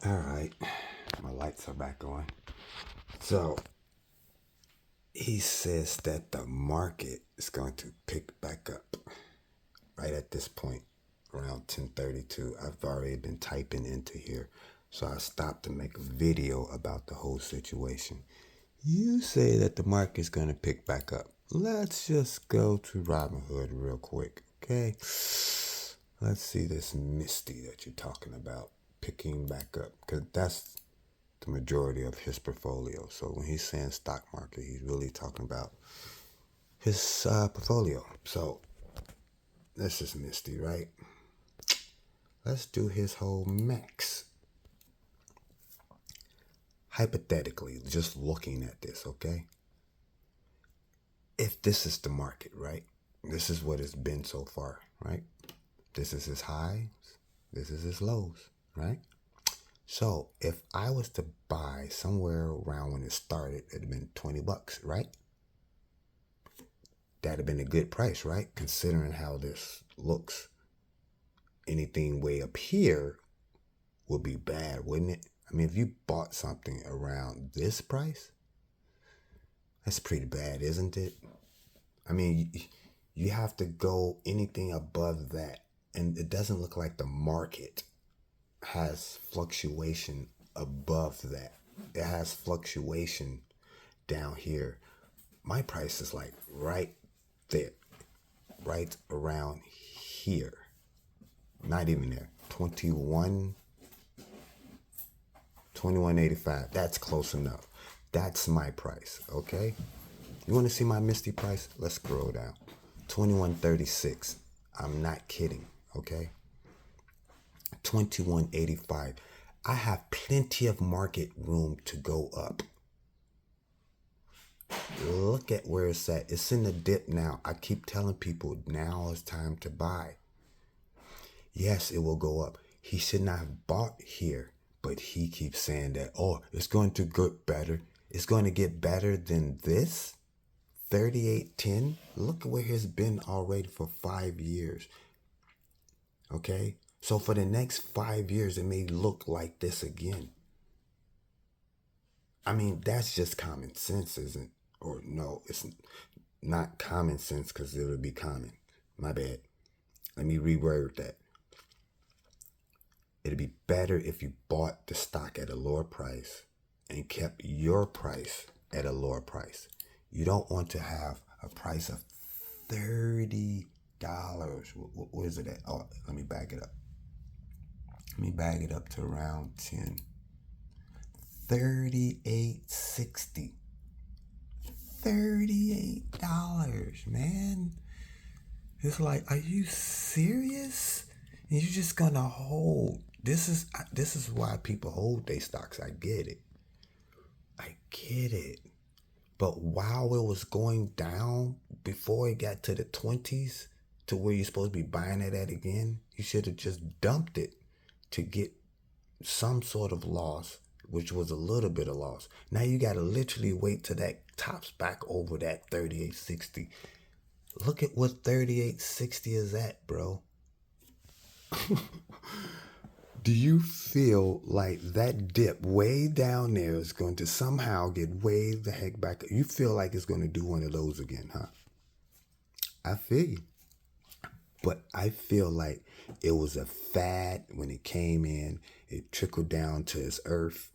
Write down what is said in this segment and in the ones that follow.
All right, my lights are back on. So he says that the market is going to pick back up right at this point, around 10:32. I've already been typing into here, so I stopped to make a video about the whole situation. You say that the market's going to pick back up. Let's just go to Robinhood real quick, okay? Let's see this Misty that you're talking about picking back up, because that's the majority of his portfolio. So when he's saying stock market, he's really talking about his portfolio. So this is Misty, right? Let's do his whole max. Hypothetically, just looking at this, okay? If this is the market, right? This is what it's been so far, right? This is his highs, this is his lows, right? So if I was to buy somewhere around when it started, it'd have been $20, right? That'd have been a good price, right? Considering how this looks. Anything way up here would be bad, wouldn't it? I mean, if you bought something around this price, that's pretty bad, isn't it? I mean, you have to go anything above that. And it doesn't look like the market has fluctuation above that. It has fluctuation down here. My price is like right there, right around here. Not even there. 21.85. That's close enough. That's my price, okay? You want to see my Misty price? Let's scroll down. 21.36. I'm not kidding, okay? 21.85. I have plenty of market room to go up. Look at where it's at. It's in the dip now. I keep telling people now is time to buy. Yes, it will go up. He should not have bought here, but he keeps saying that, oh, it's going to get better. It's going to get better than this. 38.10. Look at where he's been already for 5 years. Okay? So for the next 5 years, it may look like this again. I mean, that's just common sense, isn't it? Or no, it's not common sense because it'll be common. My bad. Let me reword that. It'd be better if you bought the stock at a lower price and kept your price at a lower price. You don't want to have a price of $30. What is it at? Oh, let me back it up. Let me bag it up to around 10. 38.60. $38, man. It's like, are you serious? And you're just gonna hold. This is why people hold their stocks. I get it. I get it. But while it was going down, before it got to the 20s, to where you're supposed to be buying it at again, you should have just dumped it to get some sort of loss, which was a little bit of loss. Now you got to literally wait till that tops back over that 38.60. Look at what 38.60 is at, bro. Do you feel like that dip way down there is going to somehow get way the heck back? You feel like it's going to do one of those again, huh? I feel you. But I feel like it was a fad when it came in. It trickled down to its earth.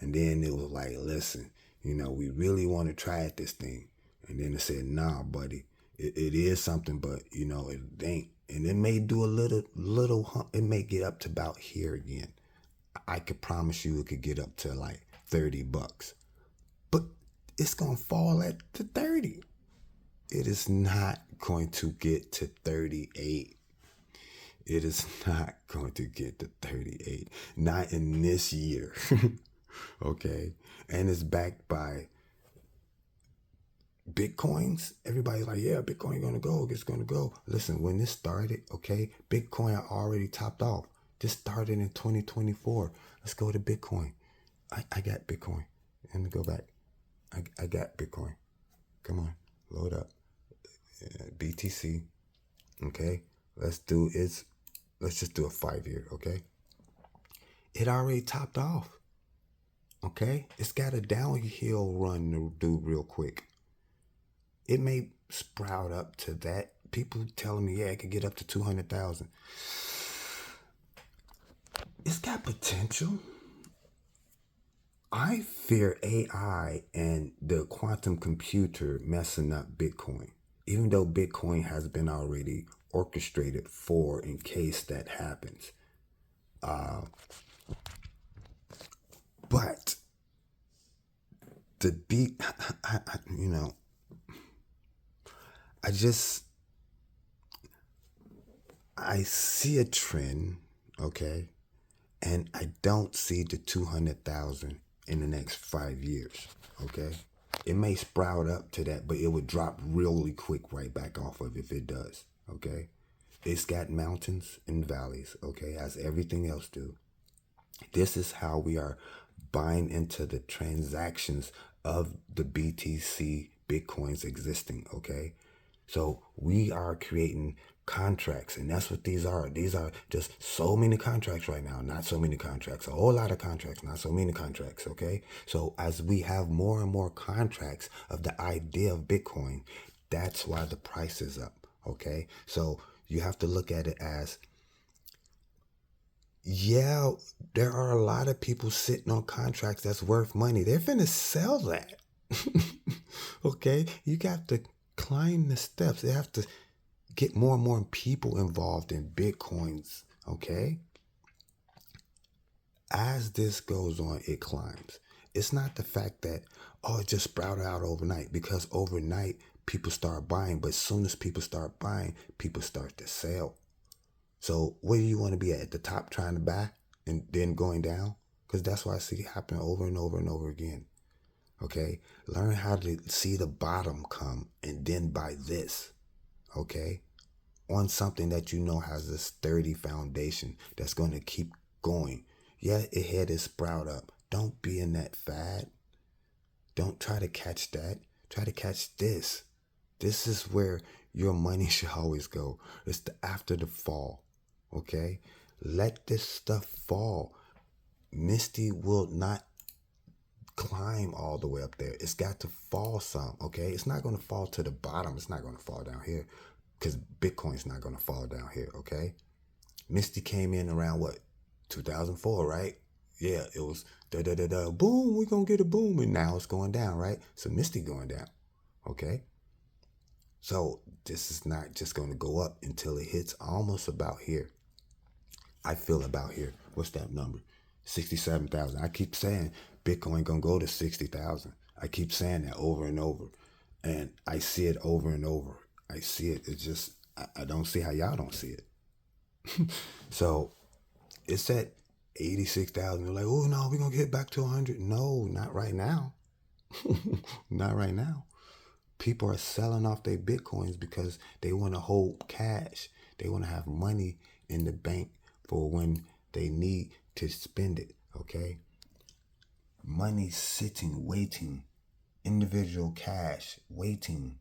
And then it was like, listen, we really want to try at this thing. And then it said, nah, buddy, it is something, but, it ain't. And it may do a little hump. It may get up to about here again. I could promise you it could get up to like $30. But it's going to fall at the 30. It is not going to get to 38. It is not going to get to 38. Not in this year. Okay? And it's backed by Bitcoins. Everybody's like, yeah, Bitcoin gonna go, it's gonna go. Listen, when this started, okay, Bitcoin already topped off. This started in 2024. Let's go to Bitcoin. I got Bitcoin. Let me go back. I got Bitcoin. Come on, load up. BTC. Okay, let's just do a 5 year. Okay, it already topped off. Okay? It's got a downhill run to do real quick. It may sprout up to that. People telling me, yeah, it could get up to 200,000. It's got potential. I fear AI and the quantum computer messing up Bitcoin, even though Bitcoin has been already orchestrated for in case that happens. But the beat, I see a trend, okay, and I don't see the 200,000 in the next 5 years, okay? It may sprout up to that, but it would drop really quick right back off of if it does, okay? It's got mountains and valleys, okay, as everything else do. This is how we are buying into the transactions of the BTC Bitcoins existing, okay? So we are creating contracts, and that's what these are. These are just so many contracts right now, not so many contracts, a whole lot of contracts, not so many contracts, okay? So as we have more and more contracts of the idea of Bitcoin, that's why the price is up, okay? So you have to look at it as, yeah, there are a lot of people sitting on contracts that's worth money. They're finna sell that. Okay? You got to climb the steps. They have to get more and more people involved in Bitcoins. Okay? As this goes on, it climbs. It's not the fact that, oh, it just sprouted out overnight, because overnight people start buying, but as soon as people start buying, people start to sell. So where do you want to be at the top trying to buy and then going down? Because that's what I see happen over and over and over again. Okay? Learn how to see the bottom come and then buy this. Okay? On something that you know has a sturdy foundation that's going to keep going. Yeah, it had to sprout up. Don't be in that fad. Don't try to catch that. Try to catch this. This is where your money should always go. It's after the fall. Okay? Let this stuff fall. Misty will not climb all the way up there. It's got to fall some, okay? It's not going to fall to the bottom. It's not going to fall down here, because Bitcoin's not going to fall down here, okay? Misty came in around what? 2004, right? Yeah, it was boom, we're going to get a boom, and now it's going down, right? So Misty going down, okay? So this is not just going to go up until it hits almost about here. I feel about here. What's that number? 67,000. I keep saying Bitcoin gonna go to 60,000. I keep saying that over and over, and I see it over and over. I see it. It's just I don't see how y'all don't see it. So it's at 86,000. You're like, oh no, we're gonna get back to 100. No, not right now. Not right now. People are selling off their Bitcoins because they want to hold cash. They want to have money in the bank for when they need to spend it, okay? Money sitting, waiting, individual cash, waiting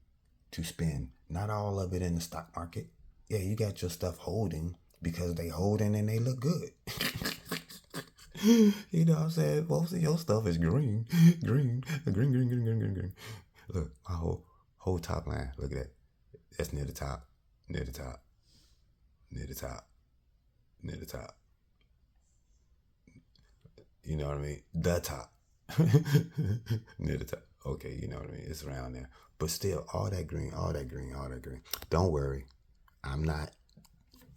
to spend. Not all of it in the stock market. Yeah, you got your stuff holding because they holding and they look good. You know what I'm saying? Most of your stuff is green. Green. Look, my whole top line. Look at that. That's near the top. Near the top. Near the top. Near the top. You know what I mean? The top. Near the top. Okay, you know what I mean? It's around there. But still, all that green, all that green, all that green. Don't worry. I'm not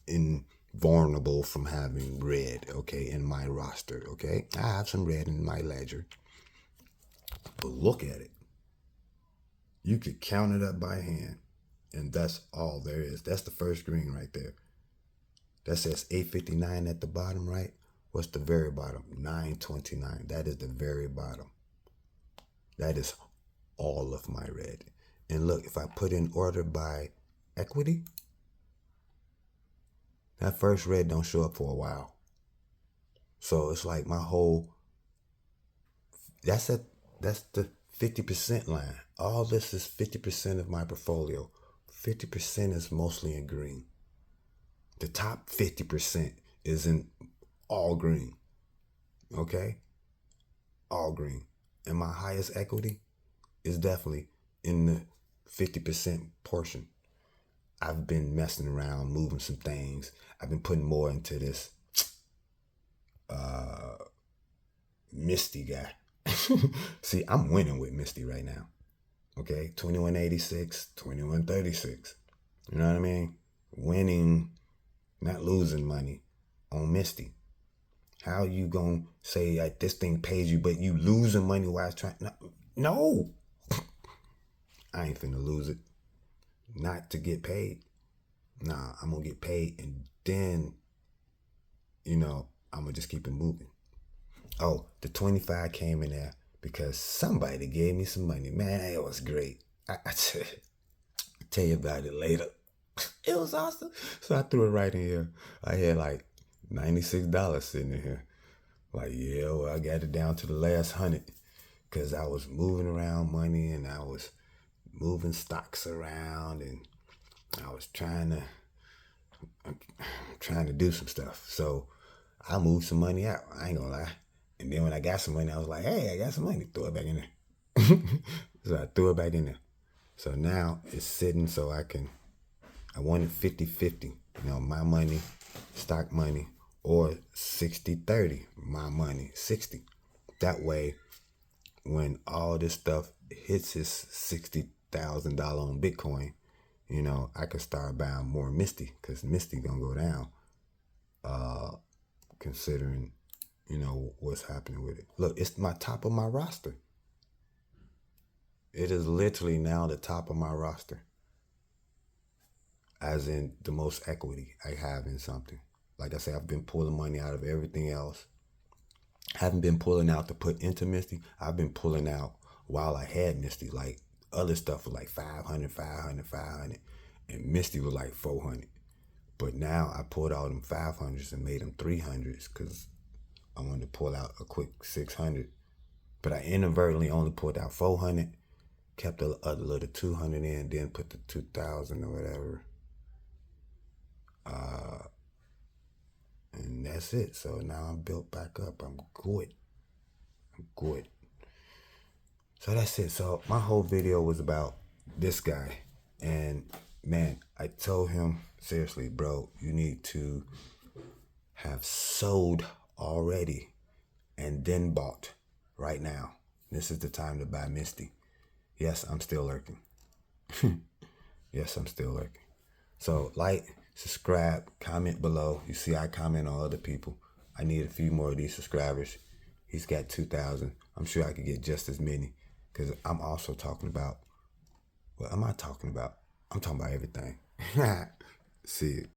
invulnerable from having red, okay, in my roster, okay? I have some red in my ledger. But look at it. You could count it up by hand. And that's all there is. That's the first green right there. That says 859 at the bottom, right? What's the very bottom? 929. That is the very bottom. That is all of my red. And look, if I put in order by equity, that first red don't show up for a while. So it's like my whole, that's the 50% line. All this is 50% of my portfolio. 50% is mostly in green. The top 50% is in all green. Okay? All green. And my highest equity is definitely in the 50% portion. I've been messing around, moving some things. I've been putting more into this Misty guy. See, I'm winning with Misty right now. Okay? 2186, 2136. You know what I mean? Winning, not losing money on Misty. How you gonna say like this thing pays you, but you losing money while it's trying? No, I ain't finna lose it. Not to get paid. Nah, I'm gonna get paid, and then I'm gonna just keep it moving. Oh, the 25 came in there because somebody gave me some money. Man, it was great. I tell you about it later. It was awesome. So I threw it right in here. I had like $96 sitting in here. Like, yeah, well, I got it down to the last 100 because I was moving around money and I was moving stocks around and I was trying to do some stuff. So I moved some money out. I ain't gonna lie. And then when I got some money, I was like, hey, I got some money. Throw it back in there. So I threw it back in there. So now it's sitting so I wanted 50-50. My money, stock money, or 60-30, my money, 60. That way, when all this stuff hits its $60,000 on Bitcoin, I could start buying more Misty because Misty gonna go down. Considering, what's happening with it. Look, it's my top of my roster. It is literally now the top of my roster. As in the most equity I have in something. Like I said, I've been pulling money out of everything else. I haven't been pulling out to put into Misty. I've been pulling out while I had Misty. Like other stuff was like 500, 500, 500. And Misty was like 400. But now I pulled out them 500s and made them 300s because I wanted to pull out a quick 600. But I inadvertently only pulled out 400, kept the other little 200 in, then put the 2,000 or whatever. And that's it. So now I'm built back up. I'm good. So that's it. So my whole video was about this guy. And man, I told him, seriously, bro, you need to have sold already and then bought right now. This is the time to buy Misty. Yes, I'm still lurking. Yes, I'm still lurking. So like, subscribe, comment below. You see I comment on other people. I need a few more of these subscribers. He's got 2,000. I'm sure I could get just as many because I'm also talking about, what am I talking about? I'm talking about everything. See it.